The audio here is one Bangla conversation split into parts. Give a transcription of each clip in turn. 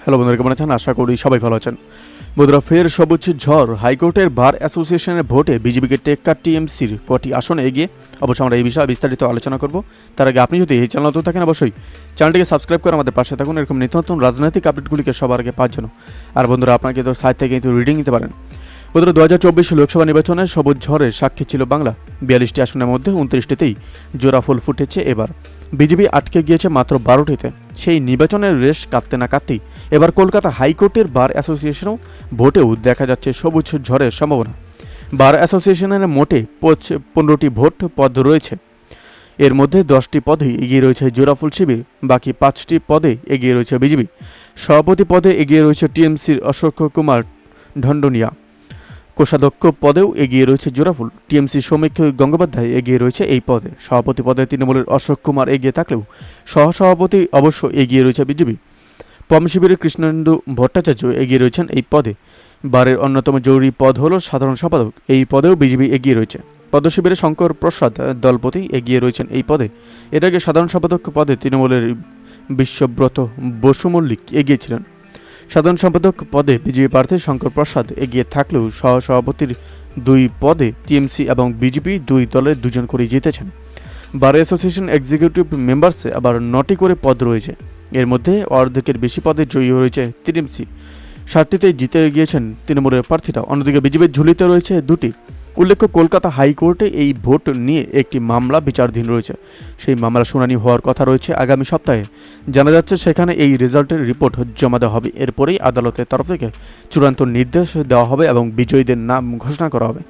হ্যালো বন্ধুরা, কেমন আছেন? আশা করি সবাই ভালো আছেন। বন্ধুরা, ফের সর্বোচ্চ ঝড়। হাইকোর্টের বার অ্যাসোসিয়েশনের ভোটে বিজেপিকে টেক্কা টিএমসির কটি আসনে এগিয়ে। অবশ্যই আমরা এই বিষয়ে বিস্তারিত আলোচনা করব। তার আগে আপনি যদি এই চ্যানেল নতুন থাকেন, অবশ্যই চ্যানেলটিকে সাবস্ক্রাইব করে আমাদের পাশে থাকুন এরকম নিত্য নতুন রাজনৈতিক আপডেটগুলিকে সবার আগে পাওয়ার জন্য। আর বন্ধুরা, আপনাকে তো সাইট থেকে কিন্তু রিডিং নিতে পারেন। বন্ধুরা, 2024 লোকসভা নির্বাচনের সবুজ ঝড়ের সাক্ষী ছিল বাংলা। 42টি আসনের মধ্যে 29টিতেই জোড়াফুল ফুটেছে। এবার বিজেপি আটকে গিয়েছে মাত্র 12টিতে। সেই নির্বাচনের রেশ কাটতে না কাটতেই এবার কলকাতা হাইকোর্টের বার অ্যাসোসিয়েশনও ভোটেও দেখা যাচ্ছে সবুজ ঝড়ের সম্ভাবনা। বার অ্যাসোসিয়েশনের মোটে 15টি ভোট পদ রয়েছে। এর মধ্যে 10টি পদে এগিয়ে রয়েছে জোড়াফুল শিবির, বাকি 5টি পদে এগিয়ে রয়েছে বিজেপি। সভাপতি পদে এগিয়ে রয়েছে টিএমসির অশোক কুমার ঢন্ডনিয়া। কোষাধ্যক্ষ পদেও এগিয়ে রয়েছে জোড়াফুল। টিএমসি সৌমিক গঙ্গোপাধ্যায় এগিয়ে রয়েছে এই পদে। সভাপতি পদে তৃণমূলের অশোক কুমার এগিয়ে থাকলেও সহসভাপতি অবশ্য এগিয়ে রয়েছে বিজেপি। পম শিবিরের কৃষ্ণেন্দু ভট্টাচার্য এগিয়ে রয়েছেন এই পদে। বারের অন্যতম জরুরি পদ হল সাধারণ সম্পাদক। এই পদেও বিজেপি এগিয়ে রয়েছে। পদ্মশিবিরে শঙ্কর প্রসাদ দলপতি এগিয়ে রয়েছেন এই পদে। এর আগে সাধারণ সম্পাদক পদে তৃণমূলের বিশ্বব্রত বসু মল্লিক এগিয়েছিলেন। সাধারণ সম্পাদক পদে বিজেপি প্রার্থী শঙ্কর প্রসাদ এগিয়ে থাকলেও সহসভাপতির 2 পদে টিএমসি এবং বিজেপি 2 দলের 2 জন করে জিতেছেন। বার অ্যাসোসিয়েশন এক্সিকিউটিভ মেম্বার্সে আবার 9টি করে পদ রয়েছে। এর মধ্যে অর্ধেকের বেশি পদে জয়ী হয়েছে টিএমসি। 7টিতে জিতে গিয়েছেন তৃণমূলের প্রার্থীরা। অন্যদিকে বিজেপির ঝুলিতে রয়েছে 2টি। উল্লেখ্য, কলকাতা হাইকোর্টে এই ভোট নিয়ে একটি মামলা বিচারাধীন রয়েছে। সেই মামলা শুনানি হওয়ার কথা রয়েছে আগামী সপ্তাহে। জানা যাচ্ছে সেখানে এই রেজাল্টের রিপোর্ট জমা দেওয়া হবে। এরপরেই আদালতের তরফ থেকে চূড়ান্ত নির্দেশ দেওয়া হবে এবং বিজয়ীদের নাম ঘোষণা করা হবে।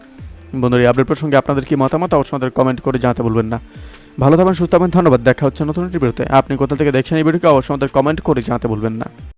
বন্ধুরা, এই আপডেট প্রসঙ্গে আপনাদের কি মতামত অবশ্যই আমাদের কমেন্ট করে জানাতে ভুলবেন না। ভালো থাকবেন, সুস্থ থাকবেন। ধন্যবাদ। দেখা হচ্ছে নতুন একটি ভিডিওতে। আপনি কোথা থেকে দেখছেন এই ভিডিওকে অবশ্যই আমাদের কমেন্ট করে জানাতে ভুলবেন না।